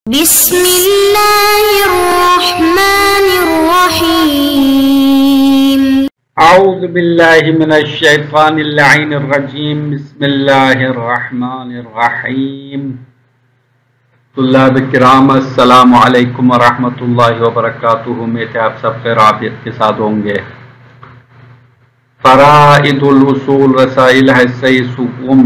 بسم اللہ الرحمن الرحیم اعوذ باللہ من الشیطان اللعین الرجیم بسم اللہ الرحمن الرحیم طلاب کرام السلام علیکم ورحمۃ اللہ وبرکاتہ۔ امید ہے آپ سب خیر عافیت کے ساتھ ہوں گے۔ فرائض الاصول رسائل حصہ سوم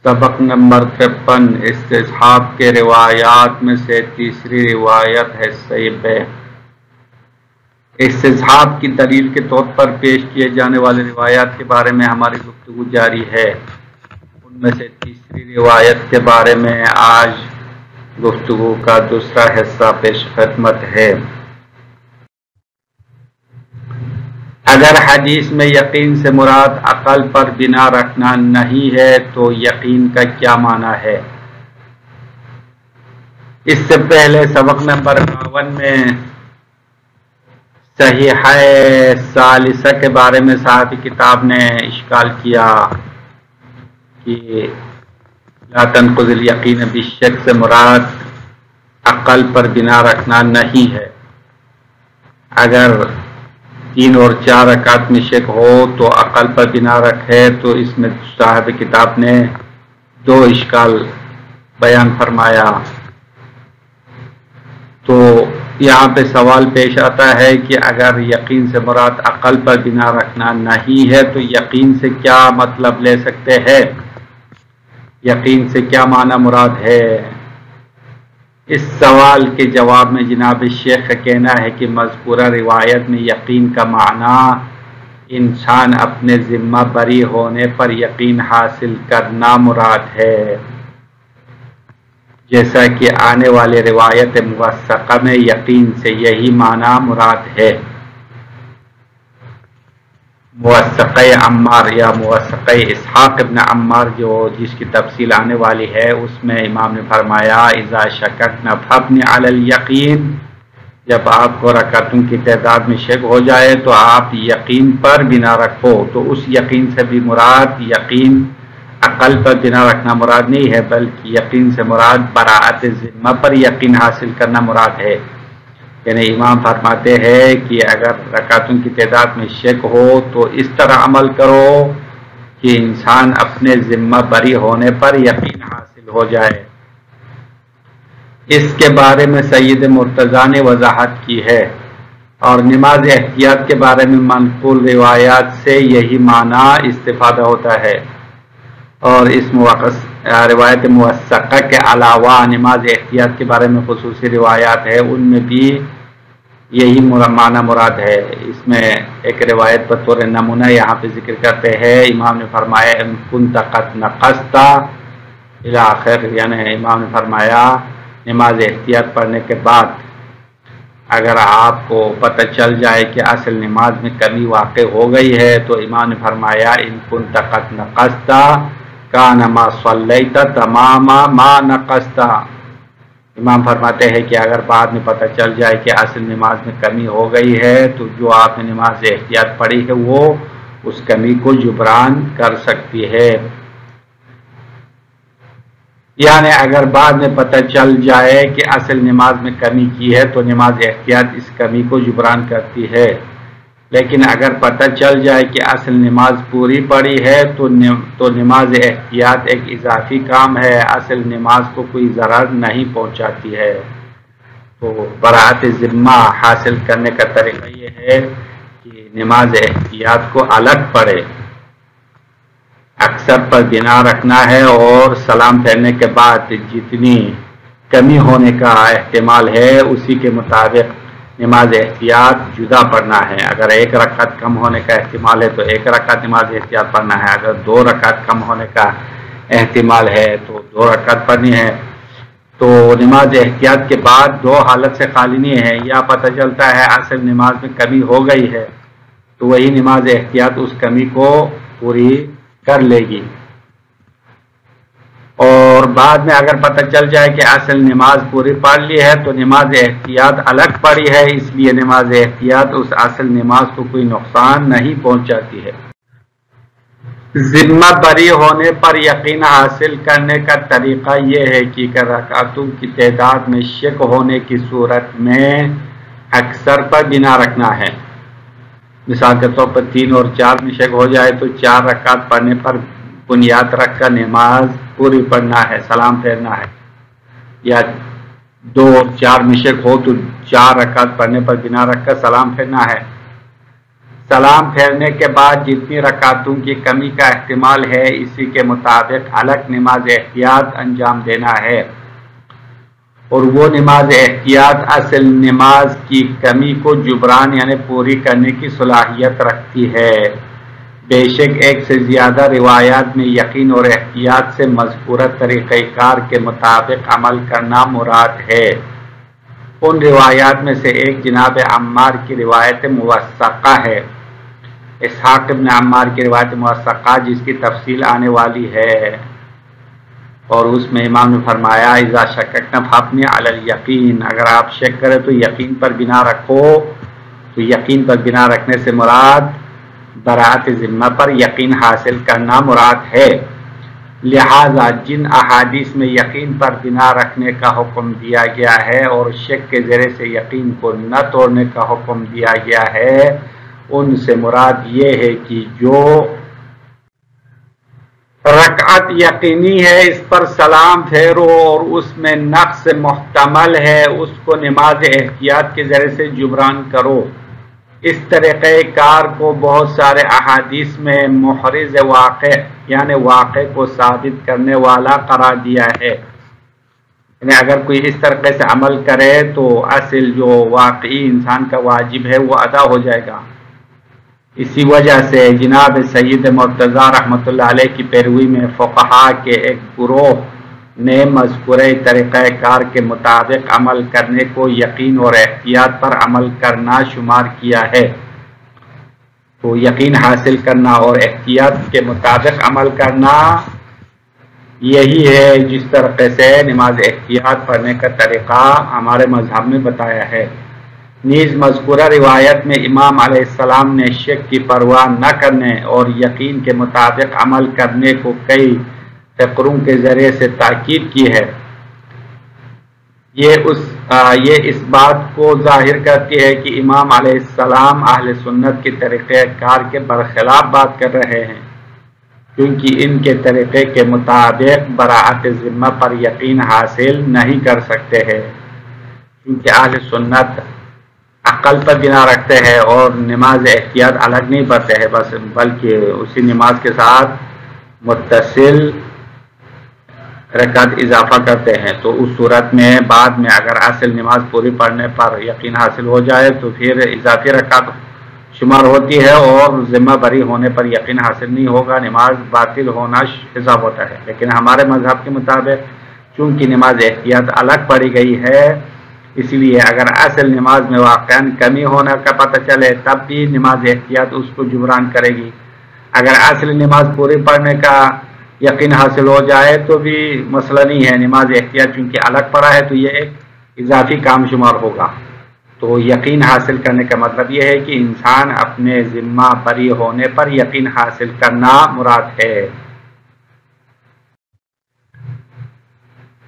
سبق نمبر 53 استصحاب کے روایات میں سے تیسری روایت ہے صحیح۔ استصحاب کی دلیل کے طور پر پیش کیے جانے والے روایات کے بارے میں ہماری گفتگو جاری ہے۔ ان میں سے تیسری روایت کے بارے میں آج گفتگو کا دوسرا حصہ پیش خدمت ہے۔ اگر حدیث میں یقین سے مراد عقل پر بنا رکھنا نہیں ہے تو یقین کا کیا معنی ہے؟ اس سے پہلے سبق نمبر 52 میں صحیحہ ثالثہ کے بارے میں صاحب کتاب نے اشکال کیا کہ لا تنقض الیقین بالشک سے مراد عقل پر بنا رکھنا نہیں ہے۔ اگر 3 اور 4 رکعت میں شک ہو تو عقل پر بنا رکھے تو اس میں صاحب کتاب نے 2 اشکال بیان فرمایا۔ تو یہاں پہ سوال پیش آتا ہے کہ اگر یقین سے مراد عقل پر بنا رکھنا نہیں ہے تو یقین سے کیا مطلب لے سکتے ہیں؟ یقین سے کیا معنی مراد ہے؟ اس سوال کے جواب میں جناب شیخ کا کہنا ہے کہ مذکورہ روایت میں یقین کا معنی انسان اپنے ذمہ بری ہونے پر یقین حاصل کرنا مراد ہے، جیسا کہ آنے والے روایت موثقہ میں یقین سے یہی معنی مراد ہے۔ موثقہ عمار یا موثقہ اسحاق ابن عمار جس کی تفصیل آنے والی ہے، اس میں امام نے فرمایا اذا شککنا فابنی علی الیقین، جب آپ کو رکعتوں کی تعداد میں شک ہو جائے تو آپ یقین پر بنا رکھو۔ تو اس یقین سے بھی مراد یقین عقل پر بنا رکھنا مراد نہیں ہے، بلکہ یقین سے مراد براءت ذمہ پر یقین حاصل کرنا مراد ہے۔ یعنی امام فرماتے ہیں کہ اگر رکعتوں کی تعداد میں شک ہو تو اس طرح عمل کرو کہ انسان اپنے ذمہ بری ہونے پر یقین حاصل ہو جائے۔ اس کے بارے میں سید مرتضیٰ نے وضاحت کی ہے، اور نماز احتیاط کے بارے میں منقول روایات سے یہی معنی استفادہ ہوتا ہے، اور اس روایت موثقہ کے علاوہ نماز احتیاط کے بارے میں خصوصی روایات ہے، ان میں بھی یہی معنی مراد ہے۔ اس میں ایک روایت بطور نمونہ یہاں پہ ذکر کرتے ہیں، امام نے فرمایا ان کنت قد نقصت الی آخر، یعنی امام نے فرمایا نماز احتیاط پڑھنے کے بعد اگر آپ کو پتہ چل جائے کہ اصل نماز میں کمی واقع ہو گئی ہے تو امام نے فرمایا ان کنت قد نقصت کان ما صلیت تمام ما نقصت۔ امام فرماتے ہیں کہ اگر بعد میں پتہ چل جائے کہ اصل نماز میں کمی ہو گئی ہے تو جو آپ نے نماز احتیاط پڑھی ہے وہ اس کمی کو جبران کر سکتی ہے۔ یعنی اگر بعد میں پتہ چل جائے کہ اصل نماز میں کمی کی ہے تو نماز احتیاط اس کمی کو جبران کرتی ہے، لیکن اگر پتہ چل جائے کہ اصل نماز پوری پڑی ہے تو نماز احتیاط ایک اضافی کام ہے، اصل نماز کو کوئی ضرر نہیں پہنچاتی ہے۔ تو براءت ذمہ حاصل کرنے کا طریقہ یہ ہے کہ نماز احتیاط کو الگ پڑھے، اکثر پر بنا رکھنا ہے، اور سلام پھیرنے کے بعد جتنی کمی ہونے کا احتمال ہے اسی کے مطابق نماز احتیاط جدا پڑھنا ہے۔ اگر 1 رکعت کم ہونے کا احتمال ہے تو 1 رکعت نماز احتیاط پڑھنا ہے، اگر 2 رکعت کم ہونے کا احتمال ہے تو 2 رکعت پڑھنی ہے۔ تو نماز احتیاط کے بعد 2 حالت سے خالی نہیں ہے، یا پتہ چلتا ہے اصل نماز میں کمی ہو گئی ہے تو وہی نماز احتیاط اس کمی کو پوری کر لے گی، اور بعد میں اگر پتہ چل جائے کہ اصل نماز پوری پڑھ لی ہے تو نماز احتیاط الگ پڑھی ہے، اس لیے نماز احتیاط اس اصل نماز کو کوئی نقصان نہیں پہنچاتی ہے۔ ذمہ بری ہونے پر یقین حاصل کرنے کا طریقہ یہ ہے کہ رکعتوں کی تعداد میں شک ہونے کی صورت میں اکثر پر بنا رکھنا ہے۔ مثال کے طور پر 3 اور 4 میں شک ہو جائے تو 4 رکعت پڑھنے پر بنیاد رکھ کر نماز پوری پڑھنا ہے، سلام پھیرنا ہے، یا 2 اور 4 میں شک ہو تو 4 رکعت پڑھنے پر بنا رکھ کر سلام پھیرنا ہے۔ سلام پھیرنے کے بعد جتنی رکعتوں کی کمی کا احتمال ہے اسی کے مطابق الگ نماز احتیاط انجام دینا ہے، اور وہ نماز احتیاط اصل نماز کی کمی کو جبران یعنی پوری کرنے کی صلاحیت رکھتی ہے۔ بے شک ایک سے زیادہ روایات میں یقین اور احتیاط سے مذکورہ طریقہ کار کے مطابق عمل کرنا مراد ہے۔ ان روایات میں سے ایک جناب عمار کی روایت موثقہ ہے، اسحاق ابن عمار کی روایت موثقہ جس کی تفصیل آنے والی ہے، اور اس میں امام نے فرمایا اذا شککنا فاپنی علی الیقین، اگر آپ شک کریں تو یقین پر بنا رکھو۔ تو یقین پر بنا رکھنے سے مراد براءت ذمہ پر یقین حاصل کرنا مراد ہے۔ لہذا جن احادیث میں یقین پر بنا رکھنے کا حکم دیا گیا ہے اور شک کے ذریعے سے یقین کو نہ توڑنے کا حکم دیا گیا ہے ان سے مراد یہ ہے کہ جو رکعت یقینی ہے اس پر سلام پھیرو اور اس میں نقص محتمل ہے اس کو نماز احتیاط کے ذریعے سے جبران کرو۔ اس طریقہ کار کو بہت سارے احادیث میں محرز واقع یعنی واقع کو ثابت کرنے والا قرار دیا ہے، یعنی اگر کوئی اس طریقے سے عمل کرے تو اصل جو واقعی انسان کا واجب ہے وہ ادا ہو جائے گا۔ اسی وجہ سے جناب سید مرتضیٰ رحمۃ اللہ علیہ کی پیروی میں فقہاء کے ایک گروہ نے مذکورہ طریقہ کار کے مطابق عمل کرنے کو یقین اور احتیاط پر عمل کرنا شمار کیا ہے۔ تو یقین حاصل کرنا اور احتیاط کے مطابق عمل کرنا یہی ہے جس طریقے سے نماز احتیاط پڑھنے کا طریقہ ہمارے مذہب میں بتایا ہے۔ نیز مذکورہ روایت میں امام علیہ السلام نے شک کی پرواہ نہ کرنے اور یقین کے مطابق عمل کرنے کو کئی فقروں کے ذریعے سے تاکید کی ہے۔ یہ اس بات کو ظاہر کرتی ہے کہ امام علیہ السلام اہل سنت کے طریقہ کار کے برخلاف بات کر رہے ہیں، کیونکہ ان کے طریقے کے مطابق براءت ذمہ پر یقین حاصل نہیں کر سکتے ہیں، کیونکہ اہل سنت عقل پر بنا رکھتے ہیں اور نماز احتیاط الگ نہیں پڑھتے ہیں بلکہ اسی نماز کے ساتھ متصل رکعت اضافہ کرتے ہیں۔ تو اس صورت میں بعد میں اگر اصل نماز پوری پڑھنے پر یقین حاصل ہو جائے تو پھر اضافی رکعت شمار ہوتی ہے اور ذمہ بری ہونے پر یقین حاصل نہیں ہوگا، نماز باطل ہونا حساب ہوتا ہے۔ لیکن ہمارے مذہب کے مطابق چونکہ نماز احتیاط الگ پڑھی گئی ہے اس لیے اگر اصل نماز میں واقعاً کمی ہونے کا پتہ چلے تب بھی نماز احتیاط اس کو جبران کرے گی۔ اگر اصل نماز پوری پڑھنے کا یقین حاصل ہو جائے تو بھی مسئلہ نہیں ہے، نماز احتیاط چونکہ الگ پڑھا ہے تو یہ ایک اضافی کام شمار ہوگا۔ تو یقین حاصل کرنے کا مطلب یہ ہے کہ انسان اپنے ذمہ بری ہونے پر یقین حاصل کرنا مراد ہے۔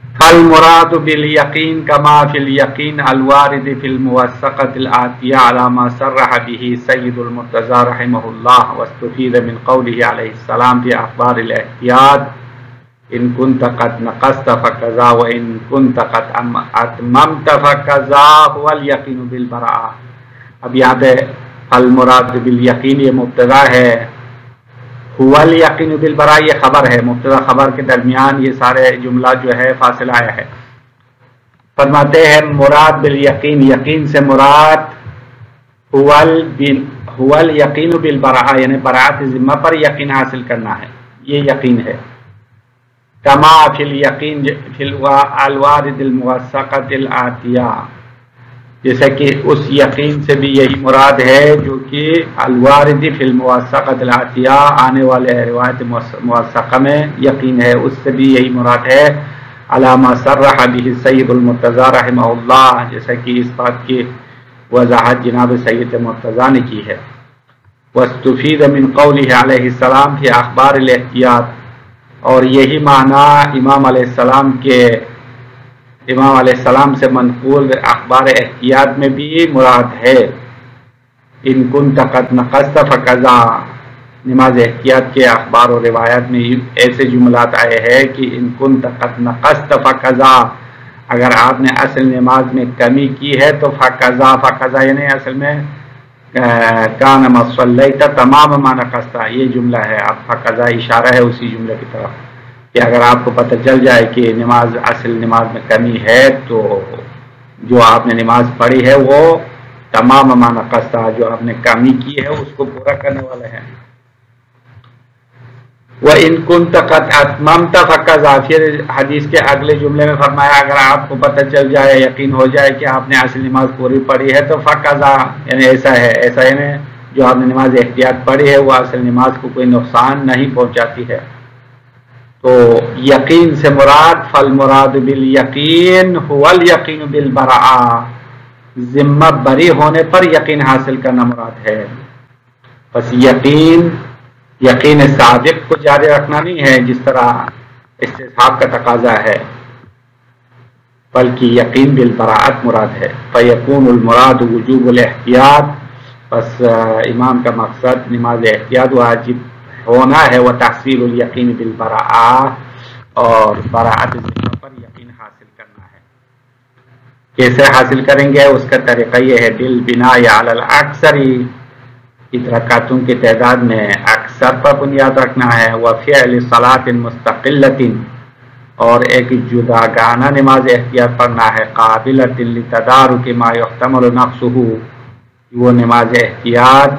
فالمراد بالیقین کما فی الیقین الوارد فی الموثقۃ الآتیہ علی ما صرح به سید المرتضیٰ رحمہ اللہ واستفید من قوله علیہ السلام فی اخبار الاحتیاط ان كنت قد نقصت فكذا وان كنت قد اتممت فكذا هو اليقین بالبراءہ۔ اب یہاں پہ المراد بالیقین یہ مبتدا ہے، هو الیقین بالبراء یہ خبر ہے، مبتدا خبر کے درمیان یہ سارے جملہ جو ہے فاصلہ آیا ہے۔ فرماتے ہیں مراد بالیقین، یقین سے مراد هو الیقین بالبراء یعنی براءت ذمہ پر یقین حاصل کرنا ہے، یہ یقین ہے۔ کما فی الیقین فی الوارد الموثقۃ الآتیہ، جیسا کہ اس یقین سے بھی یہی مراد ہے جو کہ الوارد فی الموثقۃ الآتیہ آنے والے روایت موثقہ میں یقین ہے، اس سے بھی یہی مراد ہے۔ علی ما صرح به سید المرتضیٰ رحمہ اللہ، جیسا کہ اس بات کی وضاحت جناب سید مرتضیٰ نے کی ہے۔ واستفید من قوله علیہ السلام فی اخبار الاحتیاط، اور یہی معنی امام علیہ السلام سے منقول اخبار احتیاط میں بھی مراد ہے۔ ان کنت قد نقصت فکذا، نماز احتیاط کے اخبار و روایات میں ایسے جملات آئے ہیں کہ ان کنت قد نقصت فکذا، اگر آپ نے اصل نماز میں کمی کی ہے تو فکذا یعنی اصل میں کان ما صلیت تمام ما نقصت، یہ جملہ ہے۔ اب فکذا اشارہ ہے اسی جملے کی طرف کہ اگر آپ کو پتہ چل جائے کہ اصل نماز میں کمی ہے تو جو آپ نے نماز پڑھی ہے وہ تمام ما نقصت، جو آپ نے کمی کی ہے اس کو پورا کرنے والا ہے۔ وَإِن كُنْتَ قَدْ أَتْمَمْتَ فَكَذَا، پھر حدیث کے اگلے جملے میں فرمایا اگر آپ کو پتہ چل جائے، یقین ہو جائے کہ آپ نے اصل نماز پوری پڑھی ہے تو فَكَذَا یعنی ایسا ہے، ایسا یعنی جو آپ نے نماز احتیاط پڑھی ہے وہ اصل نماز کو کوئی نقصان نہیں پہنچاتی ہے۔ تو یقین سے مراد فالمراد بالیقین هو الیقین بالبراءہ، ذمہ بری ہونے پر یقین حاصل کرنا مراد ہے۔ بس یقین صادق کو جاری رکھنا نہیں ہے جس طرح استصحاب کا تقاضا ہے، بلکہ یقین بالبراءت مراد ہے۔ فیکون المراد وجوب الاحتیاط، بس امام کا مقصد نماز احتیاط واجب ہونا ہے، وہ تحصیل الیقین بالبراءہ، اور براءت ذمہ پر یقین حاصل کرنا ہے۔ کیسے حاصل کریں گے؟ اس کا طریقہ یہ ہے بالبناء علی الاکثر، رکعتوں کی تعداد میں اکثر پر بنیاد رکھنا ہے، وفعل صلاۃ مستقلۃ، اور ایک جداگانہ نماز احتیاط پڑھنا ہے، قابلۃ لتدارک ما یحتمل نقصہ، وہ نماز احتیاط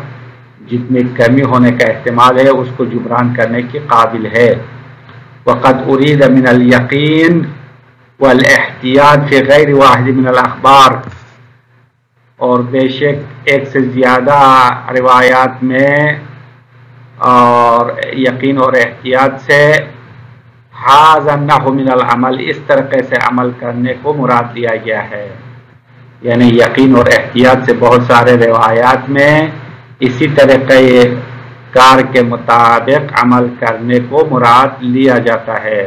جتنی کمی ہونے کا احتمال ہے اس کو جبران کرنے کی قابل ہے۔ وقد ارید من الیقین والاحتیاط فی غیر واحد من الاخبار، اور بے شک ایک سے زیادہ روایات میں اور یقین اور احتیاط سے ھذا النحو من العمل، اس طریقے سے عمل کرنے کو مراد لیا گیا ہے، یعنی یقین اور احتیاط سے بہت سارے روایات میں اسی طریقے کار کے مطابق عمل کرنے کو مراد لیا جاتا ہے۔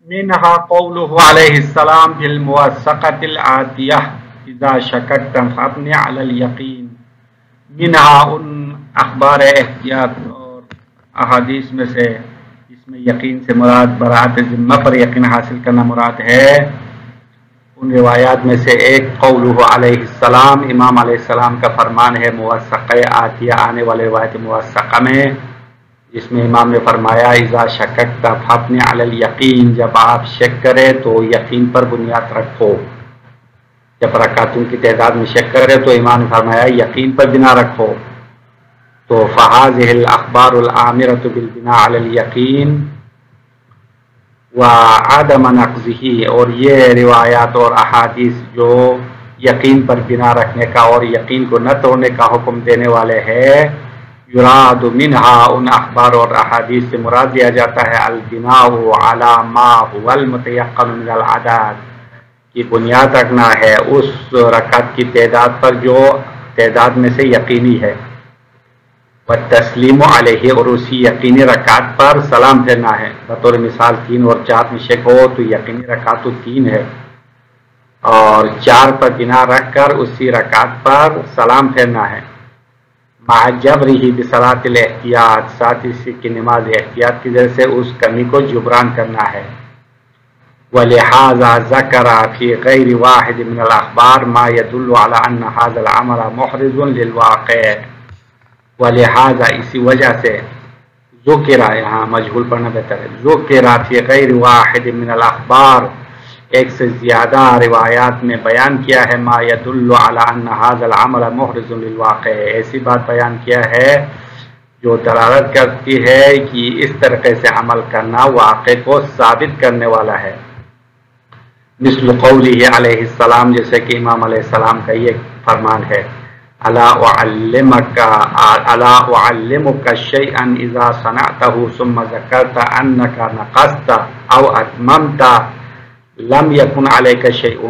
منہا قولہ علیہ السلام فی الموثقۃ الآتیہ اذا شککت فابنی علی الیقین، منہا ان اخبار احتیاط اور احادیث میں سے جس میں یقین سے مراد براءت ذمہ پر یقین حاصل کرنا مراد ہے، ان روایات میں سے ایک قولہ علیہ السلام، امام علیہ السلام کا فرمان ہے موثقہ آتیہ آنے والے روایت موثقہ میں، جس میں امام نے فرمایا اذا شککت فابنی علی الیقین، جب آپ شک کرے تو یقین پر بنیاد رکھو۔ جب رکعتوں کی تعداد میں شک کرے تو امام نے فرمایا یقین پر بنا رکھو۔ تو فہذہ الاخبار الامرۃ بالبناء علی الیقین وعدم نقضہ، اور یہ روایات اور احادیث جو یقین پر بنا رکھنے کا اور یقین کو نہ توڑنے کا حکم دینے والے ہیں، یراد منہا ان اخبار اور احادیث سے مراد لیا جاتا ہے البناء علی ما هو المتیقن من العدد، کی بنیاد رکھنا ہے اس رکعت کی تعداد پر جو تعداد میں سے یقینی ہے، والتسلیم علیہ، اور اسی یقینی رکعت پر سلام پھیرنا ہے۔ بطور مثال 3 اور 4 میں شک ہو تو یقینی رکعت تو 3 ہے، اور 4 پر بنا رکھ کر اسی رکعت پر سلام پھیرنا ہے، مع جبرہ بصلاۃ الاحتیاط، ساتھ اسی کی نماز احتیاط کی وجہ سے اس کمی کو جبران کرنا ہے۔ ولہذا ذکر فی غیر واحد من الاخبار ما يدل علی ان ھذا الامر محرز للواقع، ولہذا اسی وجہ سے ذکر، یہاں مجہول پڑھنا بہتر ہے، ذکر فی غیر واحد من الاخبار، ایک سے زیادہ روایات میں بیان کیا ہے ما يدل علی ان ھذا العمل محرز للواقع، ایسی بات بیان کیا ہے جو دلالت کرتی ہے کہ اس طریقے سے عمل کرنا واقع کو ثابت کرنے والا ہے۔ مثل قولہ علیہ السلام، جیسے کہ امام علیہ السلام کا یہ فرمان ہے الا اعلمک شیئا اذا صنعته ثم ذکرت انک نقصت او اتممت لم یکن علیک شیء،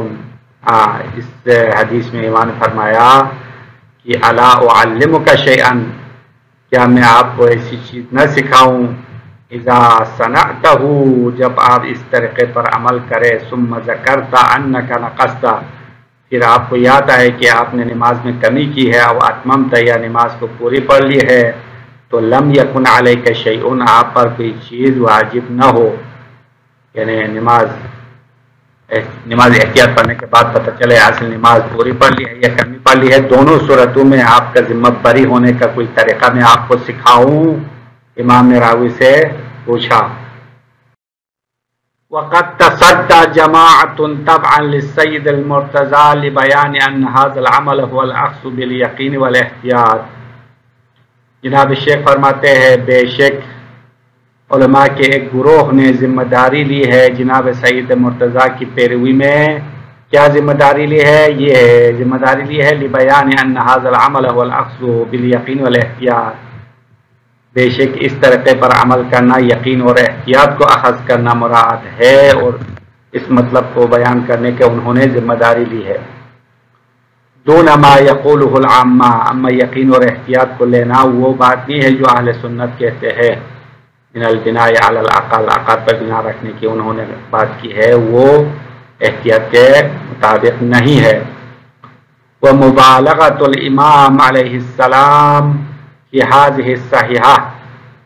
اس حدیث میں امام نے فرمایا کہ الا اعلمک شیئا، کیا میں آپ کو ایسی چیز نہ سکھاؤں، اذا صنعتہ، جب آپ اس طریقے پر عمل کرے، ثم ذکرت انک نقصت، پھر آپ کو یاد آئے کہ آپ نے نماز میں کمی کی ہے، او اتممت، یا نماز کو پوری پڑھ لی ہے، تو لم یکن علیک شیء، آپ پر کوئی چیز واجب نہ ہو، یعنی نماز احتیاط پڑھنے کے بعد پتہ چلے اصل نماز پوری پڑھ لی ہے یا کمی پڑھ لی ہے، دونوں صورتوں میں آپ کا ذمہ بری ہونے کا کوئی طریقہ میں آپ کو سکھاؤں، امام نے راوی سے پوچھا۔ وقد تصدى جماعة تبعا للسيد المرتضى لبيان ان هذا العمل هو الاخذ باليقين والاحتياط۔ جناب شیخ فرماتے ہیں بے شک علماء کے ایک گروہ نے ذمہ داری لی ہے جناب سید مرتضیٰ کی پیروی میں۔ کیا ذمہ داری لی ہے؟ یہ ذمہ داری لی ہے لبیان ان هذا العمل هو الاخذ بالیقین والاحتیاط، بے شک اس طریقے پر عمل کرنا یقین اور احتیاط کو اخذ کرنا مراد ہے، اور اس مطلب کو بیان کرنے کے انہوں نے ذمہ داری لی ہے۔ دون ما یقولہ العامہ، اما یقین اور احتیاط کو لینا وہ بات نہیں ہے جو اہل سنت کہتے ہیں، من البناء علی العقل، عقل پر بنا رکھنے کی انہوں نے بات کی ہے، وہ احتیاط کے مطابق نہیں ہے۔ ومبالغۃ الامام علیہ السلام فی ہذہ الصحیحہ،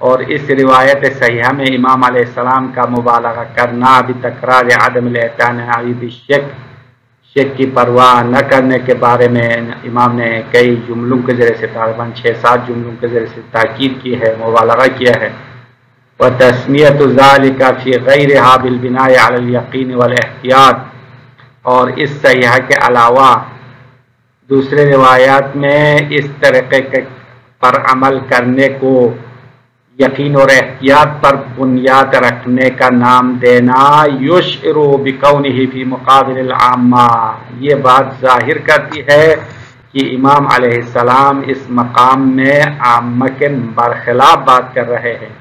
اور اس روایت صحیحہ میں امام علیہ السلام کا مبالغہ کرنا بتکرار عدم الاعتناء بالشک، شک کی پرواہ نہ کرنے کے بارے میں امام نے کئی جملوں کے ذریعے سے تقریباً 6-7 جملوں کے ذریعے سے تاکید کی ہے، مبالغہ کیا ہے۔ وتسمیۃ ذالک فی غیرہا بالبناء علی الیقین والاحتیاط، اور اس صحیحہ کے علاوہ دوسرے روایات میں اس طریقے پر عمل کرنے کو یقین اور احتیاط پر بنیاد رکھنے کا نام دینا یشعر بکونہ فی مقابل العامہ، یہ بات ظاہر کرتی ہے کہ امام علیہ السلام اس مقام میں عامہ کے برخلاف بات کر رہے ہیں،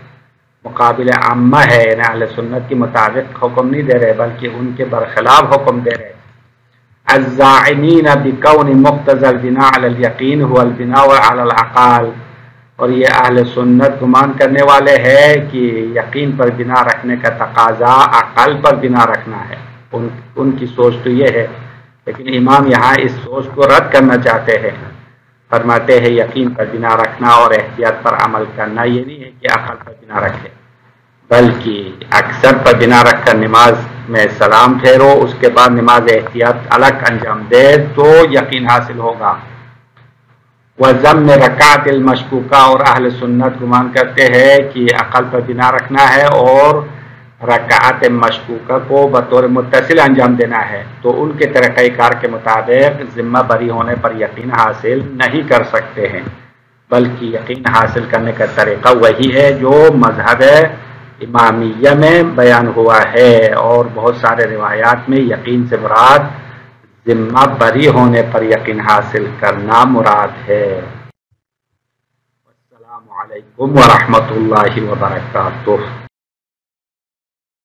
مقابل عامہ ہے، یعنی اہل سنت کے مطابق حکم نہیں دے رہے بلکہ ان کے برخلاف حکم دے رہے۔ الزاعمین بکون مقتضى البناء علی الیقین هو البناء علی العقل، اور یہ اہل سنت گمان کرنے والے ہیں کہ یقین پر بنا رکھنے کا تقاضا عقل پر بنا رکھنا ہے، ان کی سوچ تو یہ ہے، لیکن امام یہاں اس سوچ کو رد کرنا چاہتے ہیں، فرماتے ہیں یقین پر بنا رکھنا اور احتیاط پر عمل کرنا یہ نہیں ہے کہ عقل پر بنا رکھے، بلکہ اکثر پر بنا رکھ کر نماز میں سلام پھیرو، اس کے بعد نماز احتیاط الگ انجام دے تو یقین حاصل ہوگا۔ وَضَمِّ رَكَعَتِ الْمَشْكُوكَةِ، اور اہل سنت گمان کرتے ہیں کہ عقل پر بنا رکھنا ہے اور رکعت مشکوکہ کو بطور متصل انجام دینا ہے، تو ان کے طریقہ کار کے مطابق ذمہ بری ہونے پر یقین حاصل نہیں کر سکتے ہیں، بلکہ یقین حاصل کرنے کا طریقہ وہی ہے جو مذہب امامیہ میں بیان ہوا ہے، اور بہت سارے روایات میں یقین سے مراد ذمہ بری ہونے پر یقین حاصل کرنا مراد ہے۔ السلام علیکم ورحمۃ اللہ وبرکاتہ۔